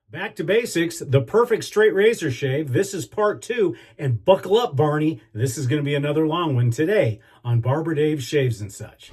Back to basics, the perfect straight razor shave. This is part 2, and buckle up, Barney. This is going to be another long one today on Barber Dave Shaves and Such.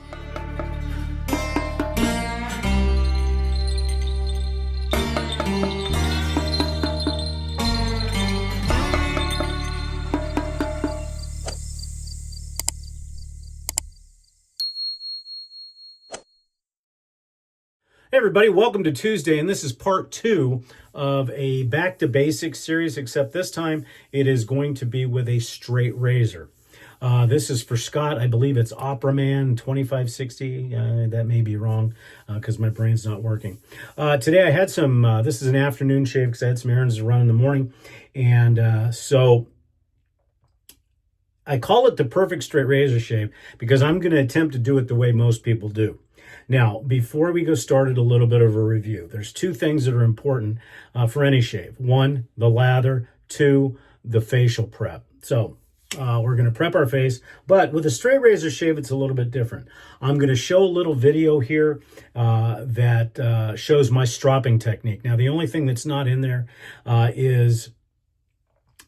Hey everybody, welcome to Tuesday, and this is part 2 of a Back to Basics series, except this time it is going to be with a straight razor. This is for Scott. I believe it's Opera Man 2560. That may be wrong because my brain's not working. Today I had some, this is an afternoon shave because I had some errands to run in the morning, and so I call it the perfect straight razor shave because I'm going to attempt to do it the way most people do. Now, before we go started, a little bit of a review. There's two things that are important for any shave. One, the lather. Two, the facial prep. So we're going to prep our face, but with a straight razor shave, it's a little bit different. I'm going to show a little video here that shows my stropping technique. Now, the only thing that's not in there is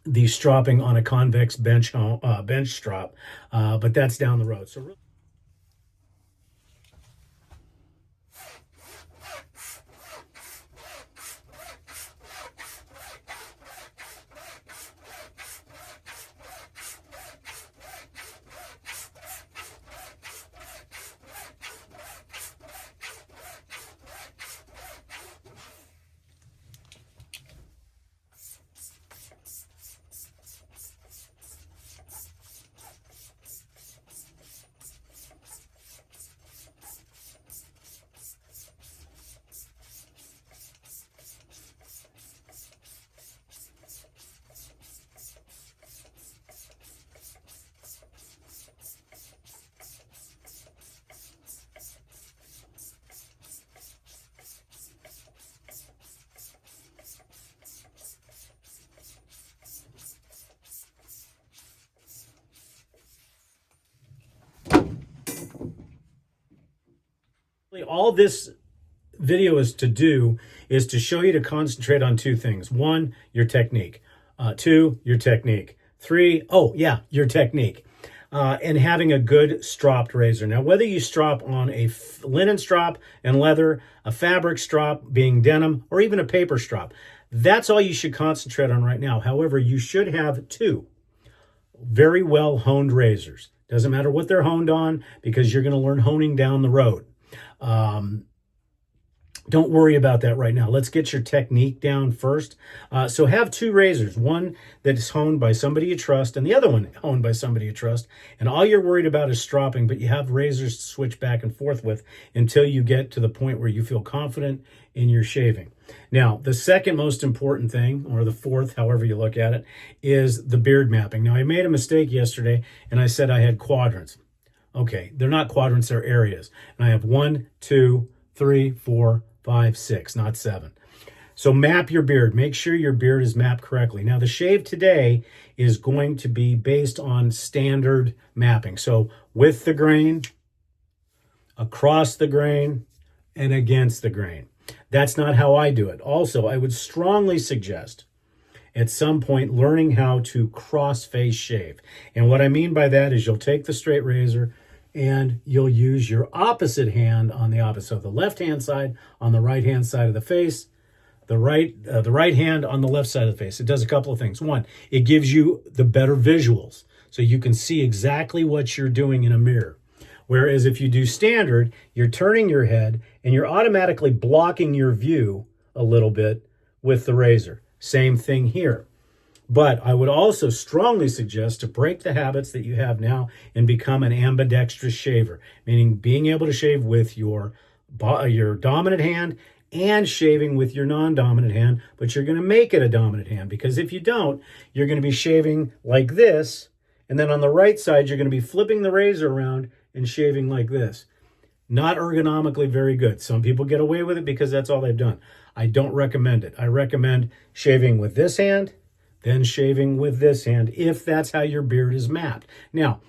the stropping on a convex bench strop, but that's down the road. So really, all this video is to do is to show you to concentrate on two things. One, your technique. Two, your technique. Three, oh yeah, your technique. And having a good stropped razor. Now, whether you strop on a linen strop and leather, a fabric strop being denim, or even a paper strop, that's all you should concentrate on right now. However, you should have two very well honed razors. Doesn't matter what they're honed on because you're going to learn honing down the road. Don't worry about that right now. Let's get your technique down first. So have two razors, one that is honed by somebody you trust and the other one honed by somebody you trust. And all you're worried about is stropping, but you have razors to switch back and forth with until you get to the point where you feel confident in your shaving. Now, the second most important thing, or the fourth, however you look at it, is the beard mapping. Now, I made a mistake yesterday and I said I had quadrants. Okay, they're not quadrants, they're areas. And I have 1, 2, 3, 4, 5, 6, not 7. So map your beard. Make sure your beard is mapped correctly. Now, the shave today is going to be based on standard mapping. So with the grain, across the grain, and against the grain. That's not how I do it. Also, I would strongly suggest at some point learning how to cross-face shave. And what I mean by that is you'll take the straight razor and you'll use your opposite hand on the opposite. So the left-hand side on the right-hand side of the face, the right hand on the left side of the face. It does a couple of things. One, it gives you the better visuals, so you can see exactly what you're doing in a mirror. Whereas if you do standard, you're turning your head and you're automatically blocking your view a little bit with the razor. Same thing here. But I would also strongly suggest to break the habits that you have now and become an ambidextrous shaver, meaning being able to shave with your dominant hand and shaving with your non-dominant hand, but you're going to make it a dominant hand, because if you don't, you're going to be shaving like this, and then on the right side, you're going to be flipping the razor around and shaving like this. Not ergonomically very good. Some people get away with it because that's all they've done. I don't recommend it. I recommend shaving with this hand, then shaving with this hand, if that's how your beard is mapped. Now,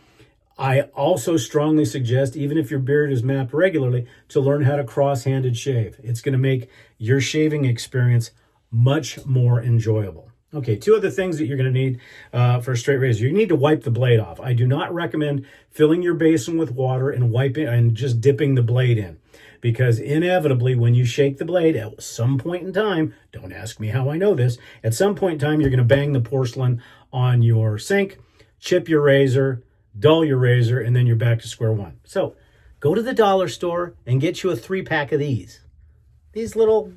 I also strongly suggest, even if your beard is mapped regularly, to learn how to cross-handed shave. It's going to make your shaving experience much more enjoyable. Okay, two other things that you're going to need for a straight razor. You need to wipe the blade off. I do not recommend filling your basin with water and wiping and just dipping the blade in, because inevitably when you shake the blade at some point in time, don't ask me how I know this, at some point in time you're going to bang the porcelain on your sink, chip your razor, dull your razor, and then you're back to square one. So go to the dollar store and get you a 3-pack of these little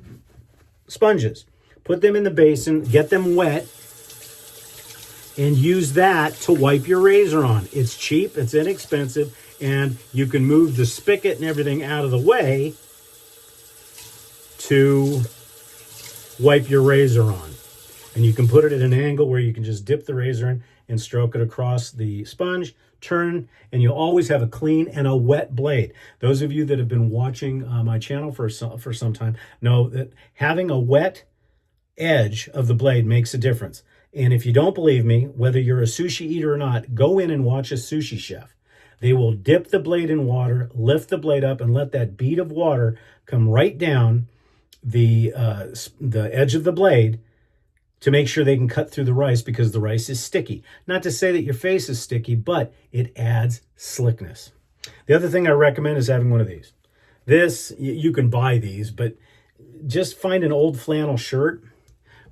sponges. Put them in the basin, get them wet, and use that to wipe your razor on. It's cheap, it's inexpensive, and you can move the spigot and everything out of the way to wipe your razor on. And you can put it at an angle where you can just dip the razor in and stroke it across the sponge, turn, and you'll always have a clean and a wet blade. Those of you that have been watching my channel for some time know that having a wet edge of the blade makes a difference. And if you don't believe me, whether you're a sushi eater or not, go in and watch a sushi chef. They will dip the blade in water, lift the blade up, and let that bead of water come right down the edge of the blade to make sure they can cut through the rice, because the rice is sticky. Not to say that your face is sticky, but it adds slickness. The other thing I recommend is having one of these. This, you can buy these, but just find an old flannel shirt,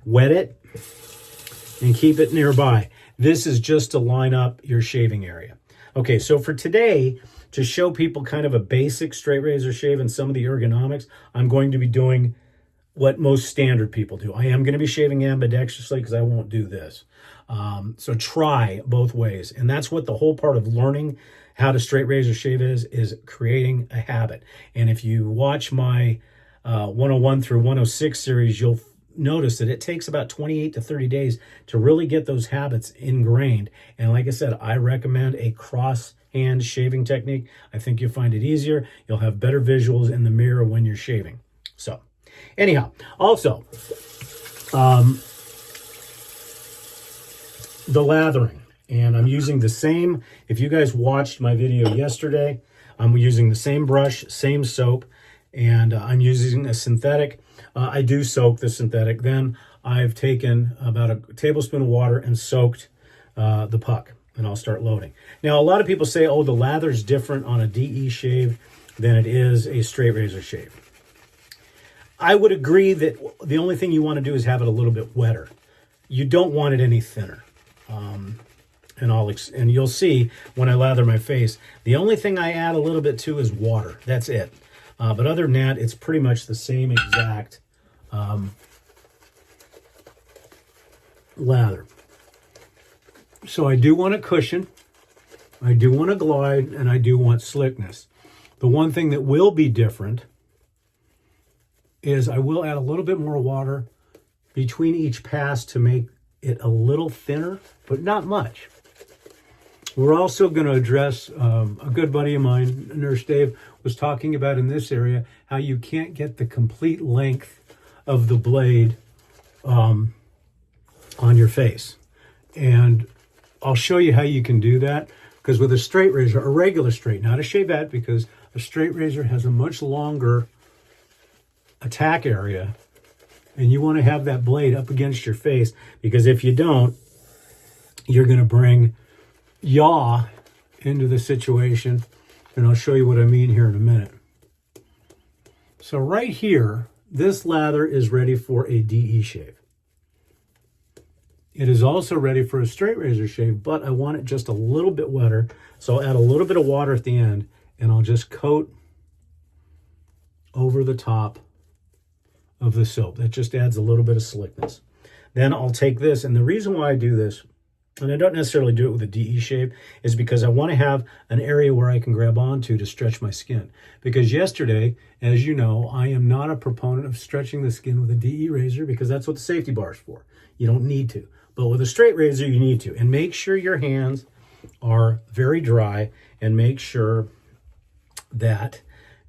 wet it, and keep it nearby. This is just to line up your shaving area. Okay, so for today, to show people kind of a basic straight razor shave and some of the ergonomics, I'm going to be doing what most standard people do. I am going to be shaving ambidextrously because I won't do this. So try both ways. And that's what the whole part of learning how to straight razor shave is creating a habit. And if you watch my 101 through 106 series, you'll notice that it takes about 28 to 30 days to really get those habits ingrained. And like I said, I recommend a cross hand shaving technique. I think you'll find it easier. You'll have better visuals in the mirror when you're shaving. So anyhow, also, the lathering. And I'm using the same, if you guys watched my video yesterday, I'm using the same brush, same soap, and I'm using a synthetic. I do soak the synthetic. Then I've taken about a tablespoon of water and soaked the puck, and I'll start loading. Now, a lot of people say, oh, the lather's different on a DE shave than it is a straight razor shave. I would agree that the only thing you want to do is have it a little bit wetter. You don't want it any thinner. And you'll see when I lather my face, the only thing I add a little bit to is water. That's it. But other than that, it's pretty much the same exact lather. So I do want a cushion, I do want a glide, and I do want slickness. The one thing that will be different is I will add a little bit more water between each pass to make it a little thinner, but not much. We're also going to address a good buddy of mine, Nurse Dave, was talking about in this area how you can't get the complete length of the blade on your face. And I'll show you how you can do that, because with a straight razor, a regular straight, not a shavette, because a straight razor has a much longer attack area, and you want to have that blade up against your face, because if you don't, you're going to bring yaw into the situation, and I'll show you what I mean here in a minute. So right here, this lather is ready for a DE shave. It is also ready for a straight razor shave, but I want it just a little bit wetter, so I'll add a little bit of water at the end, and I'll just coat over the top of the soap. That just adds a little bit of slickness. Then I'll take this, and the reason why I do this, and I don't necessarily do it with a DE shave, is because I want to have an area where I can grab onto to stretch my skin. Because yesterday, as you know, I am not a proponent of stretching the skin with a DE razor, because that's what the safety bar is for. You don't need to. But with a straight razor, you need to. And make sure your hands are very dry, and make sure that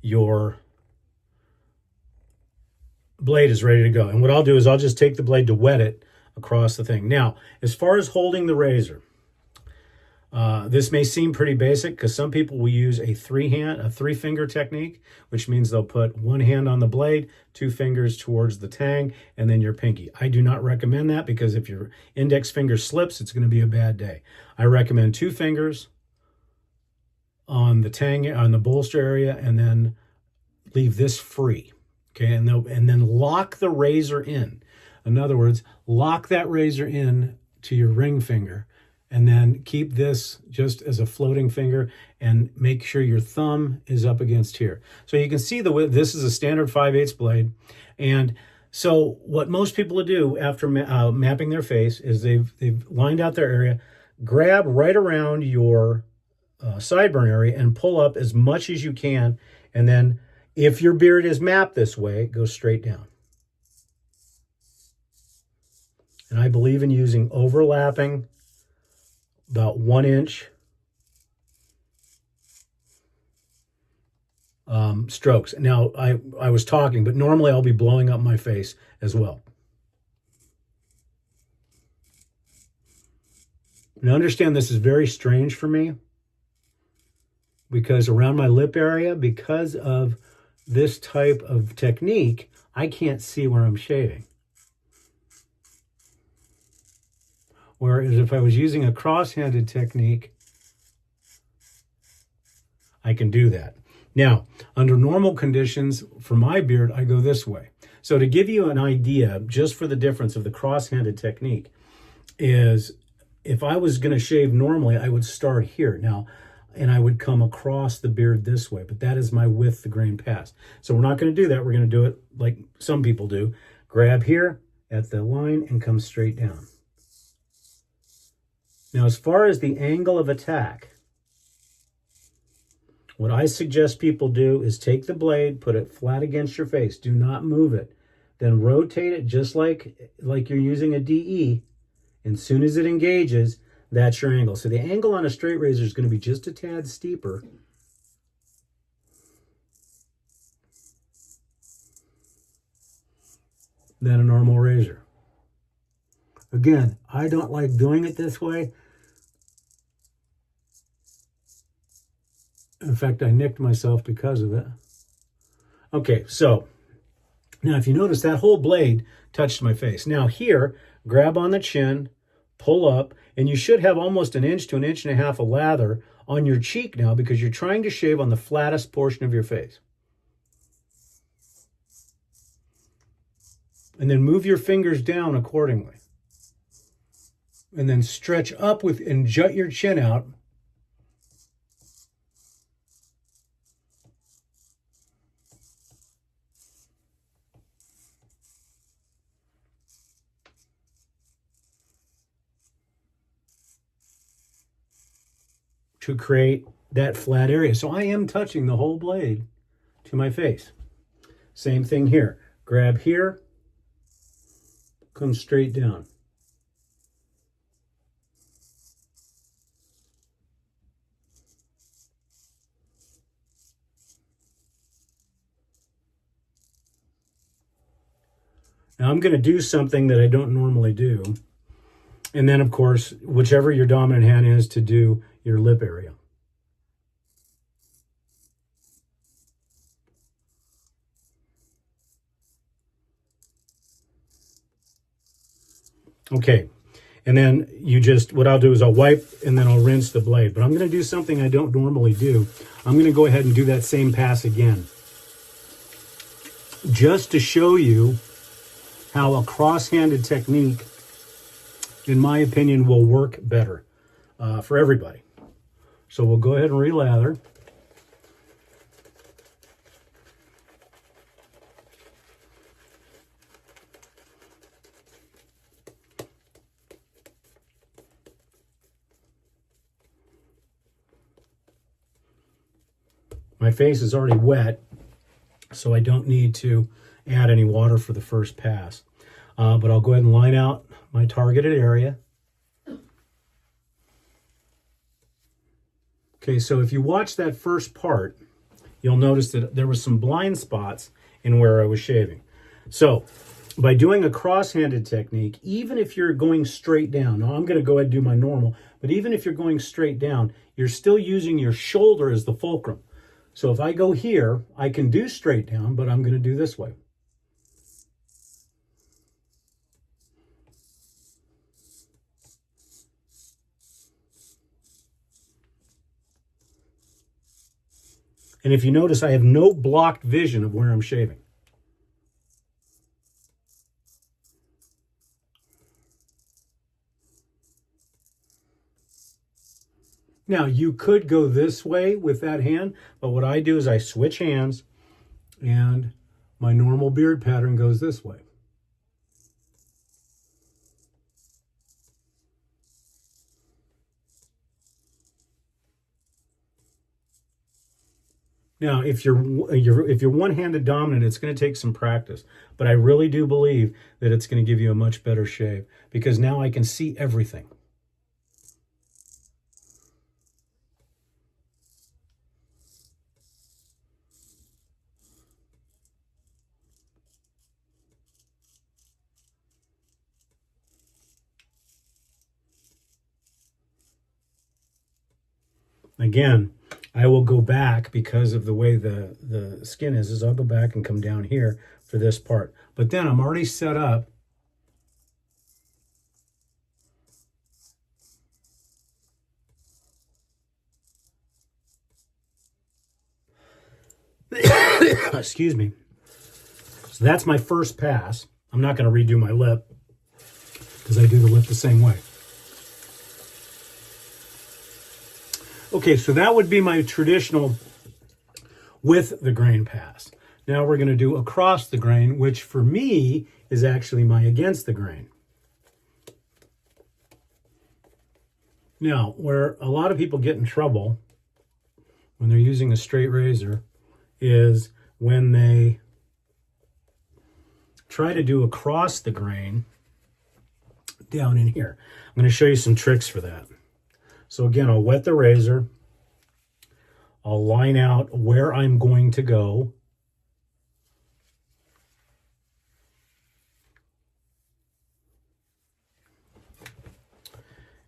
your blade is ready to go. And what I'll do is I'll just take the blade to wet it across the thing. Now, as far as holding the razor, This may seem pretty basic because some people will use a three-finger technique, which means they'll put one hand on the blade, two fingers towards the tang, and then your pinky. I do not recommend that because if your index finger slips, it's going to be a bad day. I recommend two fingers on the tang, on the bolster area, and then leave this free. Okay, and then lock the razor in. In other words, lock that razor in to your ring finger, and then keep this just as a floating finger and make sure your thumb is up against here. So you can see this is a standard 5/8 blade. And so what most people do after mapping their face is they've lined out their area, grab right around your sideburn area and pull up as much as you can. And then if your beard is mapped this way, go straight down. And I believe in using overlapping about 1 inch strokes. Now, I was talking, but normally I'll be blowing up my face as well. Now understand this is very strange for me because around my lip area, because of this type of technique, I can't see where I'm shaving. Whereas if I was using a cross-handed technique, I can do that. Now, under normal conditions, for my beard, I go this way. So to give you an idea, just for the difference of the cross-handed technique, is if I was going to shave normally, I would start here. Now, and I would come across the beard this way, but that is my width the grain pass. So we're not going to do that. We're going to do it like some people do. Grab here at the line and come straight down. Now, as far as the angle of attack, what I suggest people do is take the blade, put it flat against your face. Do not move it. Then rotate it just like you're using a DE. And as soon as it engages, that's your angle. So the angle on a straight razor is going to be just a tad steeper than a normal razor. Again, I don't like doing it this way. In fact, I nicked myself because of it. Okay, so now if you notice that whole blade touched my face. Now here, grab on the chin, pull up, and you should have almost 1 inch to 1.5 inches of lather on your cheek now because you're trying to shave on the flattest portion of your face. And then move your fingers down accordingly. And then stretch up and jut your chin out. To create that flat area. So I am touching the whole blade to my face. Same thing here. Grab here, come straight down. Now I'm going to do something that I don't normally do. And then, of course, whichever your dominant hand is to do your lip area. Okay, and then what I'll do is I'll wipe and then I'll rinse the blade. But I'm going to do something I don't normally do. I'm going to go ahead and do that same pass again. Just to show you how a cross-handed technique, in my opinion, will work better for everybody. So we'll go ahead and relather. My face is already wet, so I don't need to add any water for the first pass. But I'll go ahead and line out my targeted area. Okay, so if you watch that first part, you'll notice that there was some blind spots in where I was shaving. So by doing a cross-handed technique, even if you're going straight down, now I'm going to go ahead and do my normal, But even if you're going straight down, you're still using your shoulder as the fulcrum. So if I go here, I can do straight down, but I'm going to do this way. And if you notice, I have no blocked vision of where I'm shaving. Now, you could go this way with that hand, but what I do is I switch hands and my normal beard pattern goes this way. Now, if you're one-handed dominant, it's going to take some practice, but I really do believe that it's going to give you a much better shave because now I can see everything. Again, I will go back because of the way the skin is I'll go back and come down here for this part. But then I'm already set up. Excuse me. So that's my first pass. I'm not going to redo my lip because I do the lip the same way. Okay, so that would be my traditional with the grain pass. Now we're going to do across the grain, which for me is actually my against the grain. Now, where a lot of people get in trouble when they're using a straight razor is when they try to do across the grain down in here. I'm going to show you some tricks for that. So again, I'll wet the razor. I'll line out where I'm going to go.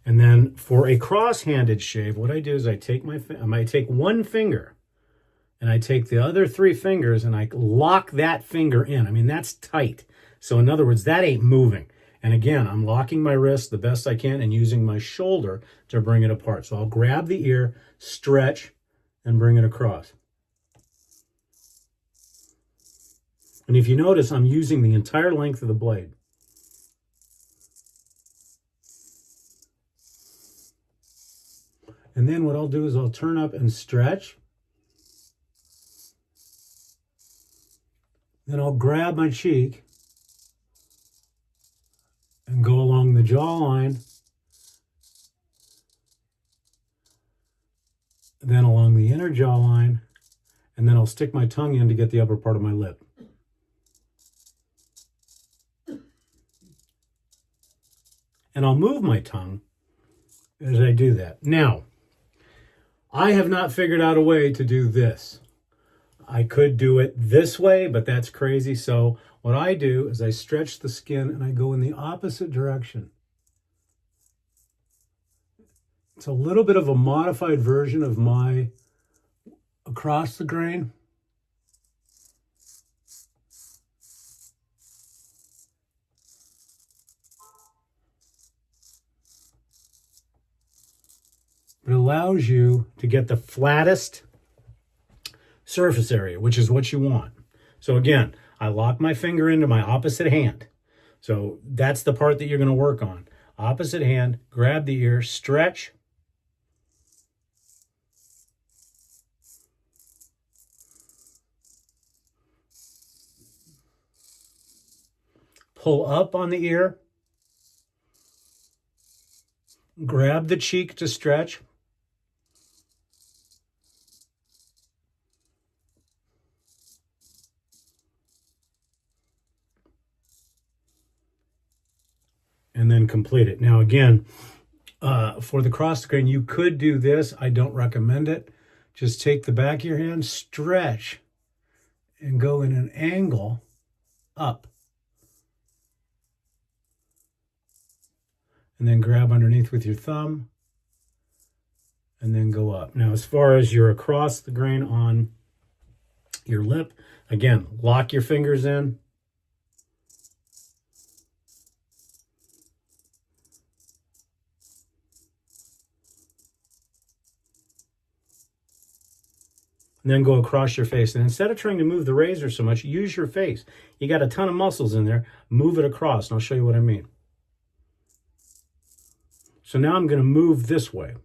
And then for a cross-handed shave, what I do is I take one finger and I take the other 3 fingers and I lock that finger in. I mean, that's tight. So in other words, that ain't moving. And again, I'm locking my wrist the best I can and using my shoulder to bring it apart. So I'll grab the ear, stretch, and bring it across. And if you notice, I'm using the entire length of the blade. And then what I'll do is I'll turn up and stretch. Then I'll grab my cheek and go along the jawline, then along the inner jawline, and then I'll stick my tongue in to get the upper part of my lip. And I'll move my tongue as I do that. Now, I have not figured out a way to do this. I could do it this way, but that's crazy. So what I do is I stretch the skin and I go in the opposite direction. It's a little bit of a modified version of my across the grain. It allows you to get the flattest surface area, which is what you want. So again, I lock my finger into my opposite hand. So that's the part that you're going to work on. Opposite hand, grab the ear, stretch. Pull up on the ear. Grab the cheek to stretch. And then complete it. Now again, for the cross grain, you could do this. I don't recommend it. Just take the back of your hand, stretch, and go in an angle up. And then grab underneath with your thumb and then go up. Now, as far as you're across the grain on your lip, again, lock your fingers in. And then go across your face. And instead of trying to move the razor so much, use your face. You got a ton of muscles in there. Move it across, and I'll show you what I mean. So now I'm going to move this way.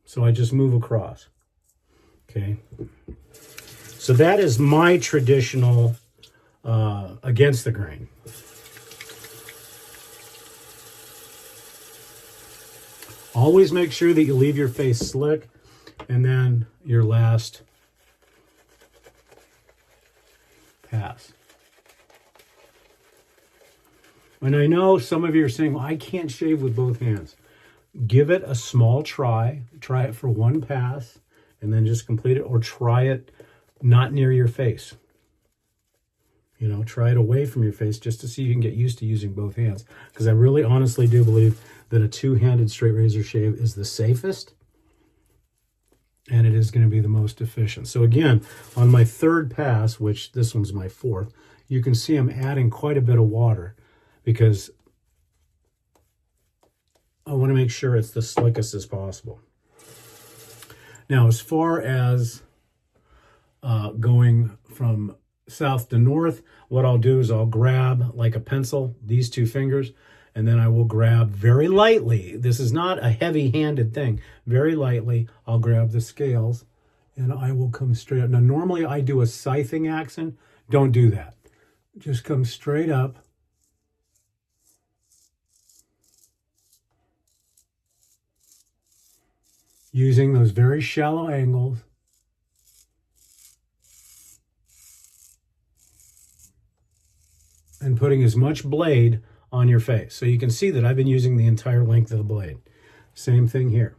So I just move across. Okay. So that is my traditional against the grain. Always make sure that you leave your face slick, and then your last pass. And I know some of you are saying, well, I can't shave with both hands. Give it a small try. Try it for one pass, and then just complete it, or try it not near your face. You know, try it away from your face just to see if you can get used to using both hands. Because I really honestly do believe that a two-handed straight razor shave is the safest, and it is going to be the most efficient. So again, on my third pass, which this one's my fourth, you can see I'm adding quite a bit of water because I want to make sure it's the slickest as possible. Now, as far as going from south to north, what I'll do is I'll grab like a pencil, these two fingers, and then I will grab very lightly. This is not a heavy-handed thing. Very lightly, I'll grab the scales and I will come straight up. Now, normally I do a scything action. Don't do that. Just come straight up. Using those very shallow angles. And putting as much blade on your face. So you can see that I've been using the entire length of the blade. Same thing here.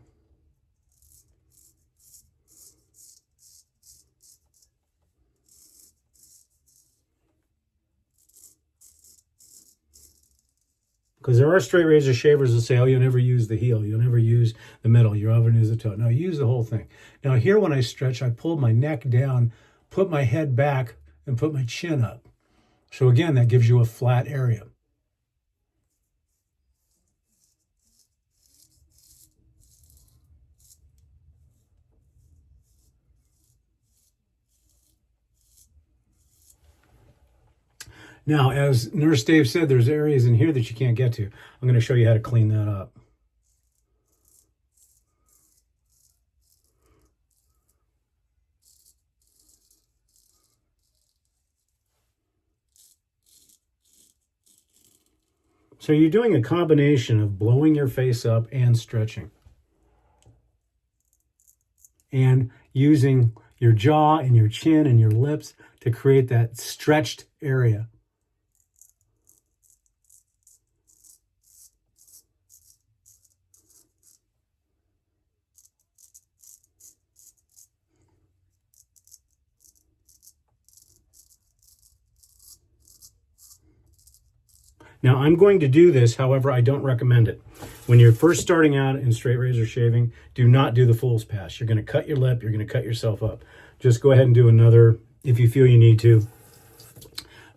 Because there are straight razor shavers that say, oh, you'll never use the heel, you'll never use the middle, you'll never use the toe. No, use the whole thing. Now here when I stretch, I pull my neck down, put my head back, and put my chin up. So again, that gives you a flat area. Now, as Nurse Dave said, there's areas in here that you can't get to. I'm going to show you how to clean that up. So you're doing a combination of blowing your face up and stretching. And using your jaw and your chin and your lips to create that stretched area. Now, I'm going to do this, however, I don't recommend it. When you're first starting out in straight razor shaving, do not do the fool's pass. You're going to cut your lip, you're going to cut yourself up. Just go ahead and do another, if you feel you need to,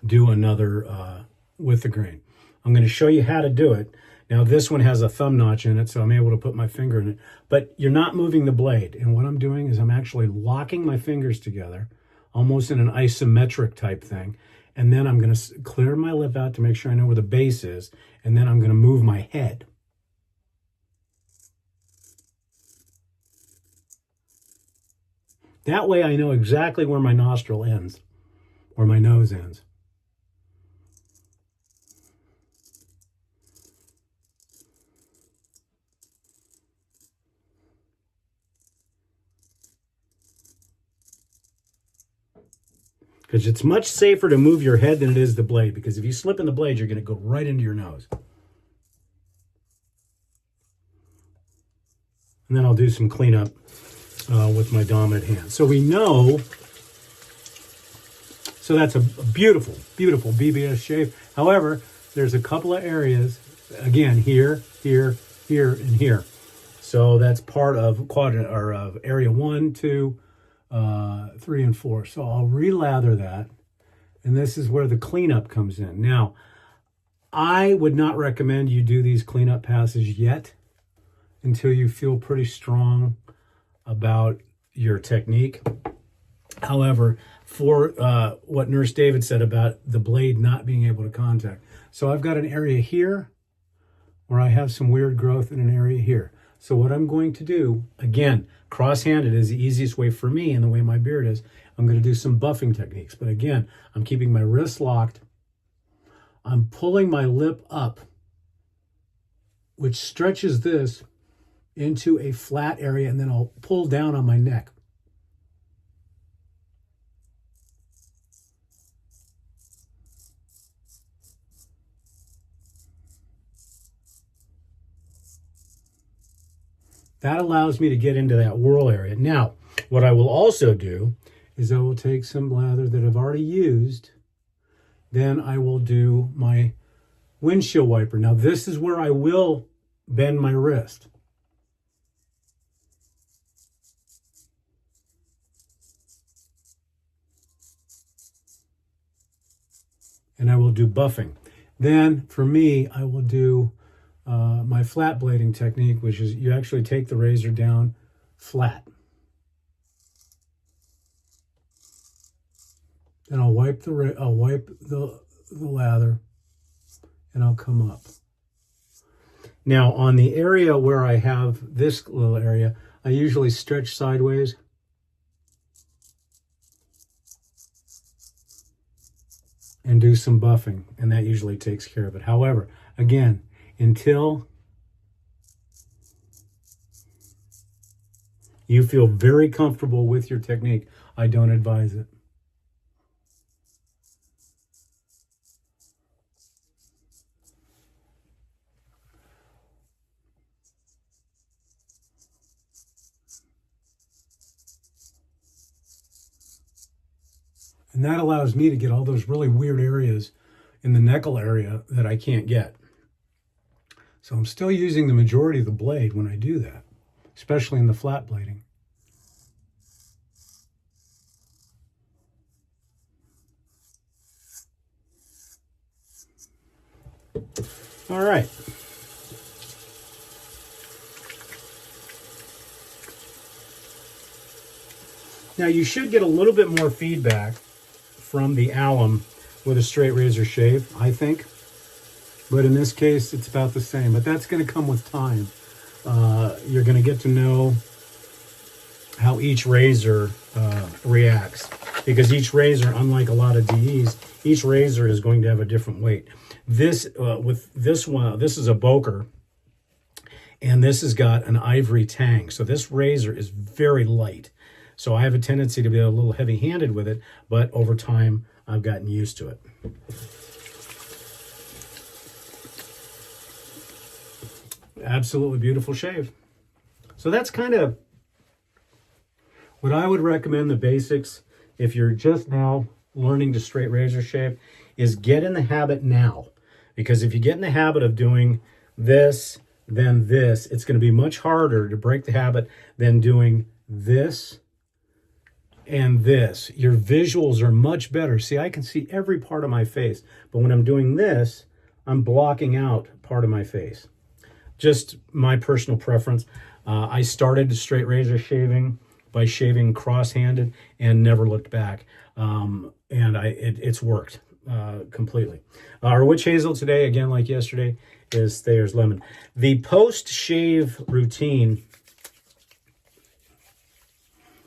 do another with the grain. I'm going to show you how to do it. Now, this one has a thumb notch in it, so I'm able to put my finger in it. But you're not moving the blade. And what I'm doing is I'm actually locking my fingers together, almost in an isometric type thing. And then I'm going to clear my lip out to make sure I know where the base is. And then I'm going to move my head. That way I know exactly where my nostril ends, where my nose ends. Because it's much safer to move your head than it is the blade. Because if you slip in the blade, you're going to go right into your nose. And then I'll do some cleanup with my dominant hand. So we know, so that's a beautiful, beautiful BBS shave. However, there's a couple of areas Again, here, here, here, and here. So that's part of quadrant or of area 1, 2, 3, and 4. So I'll relather that, and this is where the cleanup comes in. Now, I would not recommend you do these cleanup passes yet until you feel pretty strong about your technique. However, for what Nurse David said about the blade not being able to contact. So I've got an area here where I have some weird growth in an area here. So what I'm going to do, again, cross-handed is the easiest way for me and the way my beard is. I'm going to do some buffing techniques. But again, I'm keeping my wrists locked. I'm pulling my lip up, which stretches this into a flat area, and then I'll pull down on my neck. That allows me to get into that whorl area. Now, what I will also do is I will take some lather that I've already used. Then I will do my windshield wiper. Now, this is where I will bend my wrist. And I will do buffing. Then, for me, I will do my flat blading technique, which is you actually take the razor down flat. Then I'll wipe the lather, and I'll come up. Now on the area where I have this little area, I usually stretch sideways. And do some buffing, and that usually takes care of it. However, again, until you feel very comfortable with your technique, I don't advise it. And that allows me to get all those really weird areas in the neckle area that I can't get. So I'm still using the majority of the blade when I do that, especially in the flat blading. All right. Now you should get a little bit more feedback from the alum with a straight razor shave, I think. But in this case, it's about the same. But that's going to come with time. You're going to get to know how each razor reacts. Because each razor, unlike a lot of DEs, each razor is going to have a different weight. This, with this one, this is a Boker. And this has got an ivory tang. So this razor is very light. So I have a tendency to be a little heavy-handed with it, but over time, I've gotten used to it. Absolutely beautiful shave. So that's kind of what I would recommend. The basics, if you're just now learning to straight razor shave, is get in the habit now. Because if you get in the habit of doing this, then this, it's going to be much harder to break the habit than doing this and this. Your visuals are much better. See, I can see every part of my face, but when I'm doing this, I'm blocking out part of my face. Just my personal preference. I started straight razor shaving by shaving cross-handed and never looked back. And it's worked completely. Our witch hazel today, again, like yesterday, is Thayer's Lemon. The post-shave routine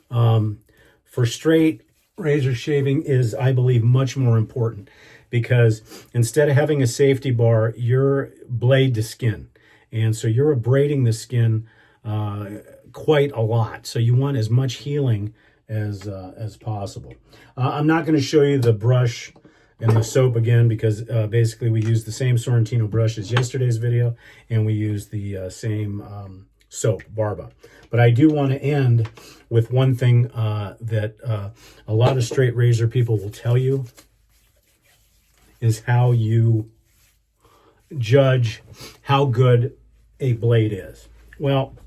for straight razor shaving is, I believe, much more important, because instead of having a safety bar, you're blade to skin. And so you're abrading the skin quite a lot. So you want as much healing as possible. I'm not going to show you the brush and the soap again, because basically we use the same Sorrentino brush as yesterday's video, and we use the same soap, Barber. But I do want to end with one thing that a lot of straight razor people will tell you is how you judge how good a blade is? Well,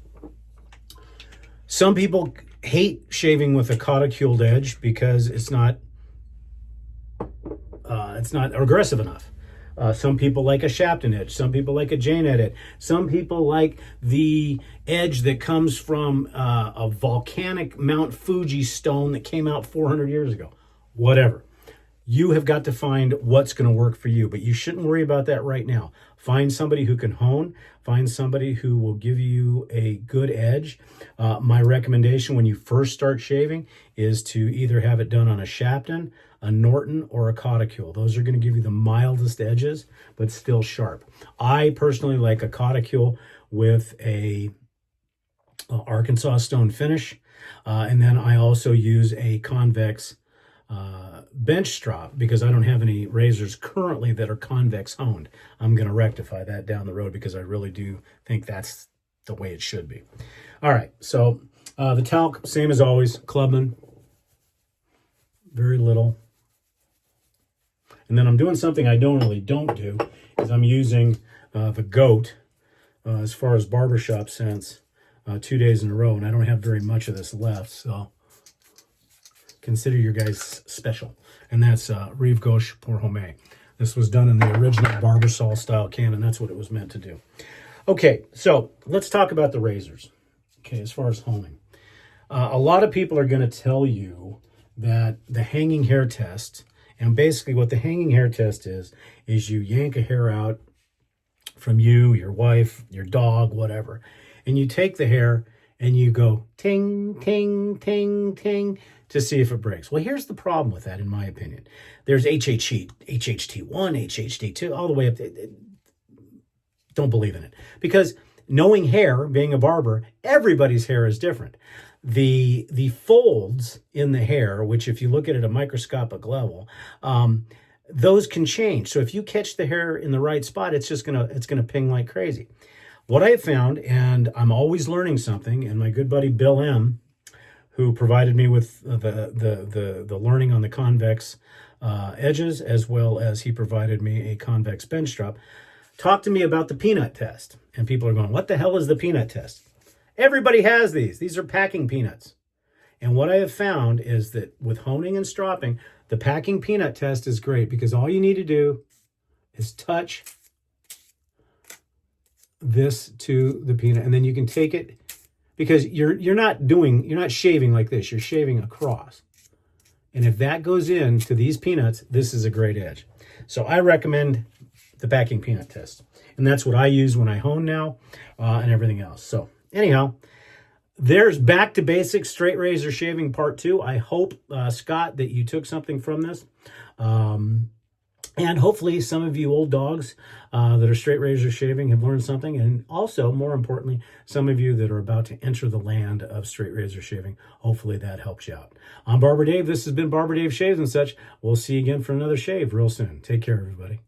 some people hate shaving with a cuticuled edge because it's not aggressive enough. Some people like a Shapton edge. Some people like a Jane edge. Some people like the edge that comes from a volcanic Mount Fuji stone that came out 400 years ago. Whatever. You have got to find what's going to work for you, but you shouldn't worry about that right now. Find somebody who can hone. Find somebody who will give you a good edge. My recommendation when you first start shaving is to either have it done on a Shapton, a Norton, or a Coticule. Those are going to give you the mildest edges, but still sharp. I personally like a Coticule with a Arkansas stone finish, and then I also use a convex bench strop because I don't have any razors currently that are convex honed. I'm going to rectify that down the road because I really do think that's the way it should be. All right, so the talc, same as always, Clubman, very little. And then I'm doing something I normally don't do, is I'm using the goat as far as barbershop scents 2 days in a row, and I don't have very much of this left, so consider your guys special. And that's Rive Gauche pour Homme. This was done in the original Barbasol style can, and that's what it was meant to do. Okay, so let's talk about the razors. Okay, as far as honing. A lot of people are going to tell you that the hanging hair test, and basically what the hanging hair test is you yank a hair out from you, your wife, your dog, whatever, and you take the hair and you go ting, ting, ting, ting, to see if it breaks. Well, here's the problem with that, in my opinion. There's HHT1, HHT2, all the way up to, don't believe in it. Because knowing hair, being a barber, everybody's hair is different. The folds in the hair, which if you look at it at a microscopic level, those can change. So if you catch the hair in the right spot, it's gonna ping like crazy. What I have found, and I'm always learning something, and my good buddy Bill M., who provided me with the learning on the convex edges, as well as he provided me a convex bench strap, talked to me about the peanut test. And people are going, what the hell is the peanut test? Everybody has these. These are packing peanuts. And what I have found is that with honing and stropping, the packing peanut test is great because all you need to do is touch this to the peanut, and then you can take it, because you're not shaving like this, you're shaving across. And if that goes into these peanuts, this is a great edge. So I recommend the packing peanut test. And that's what I use when I hone now and everything else. So anyhow, there's Back to Basics Straight Razor Shaving Part 2. I hope, Scott, that you took something from this. And hopefully some of you old dogs that are straight razor shaving have learned something. And also, more importantly, some of you that are about to enter the land of straight razor shaving, hopefully that helps you out. I'm Barber Dave. This has been Barber Dave Shaves and Such. We'll see you again for another shave real soon. Take care, everybody.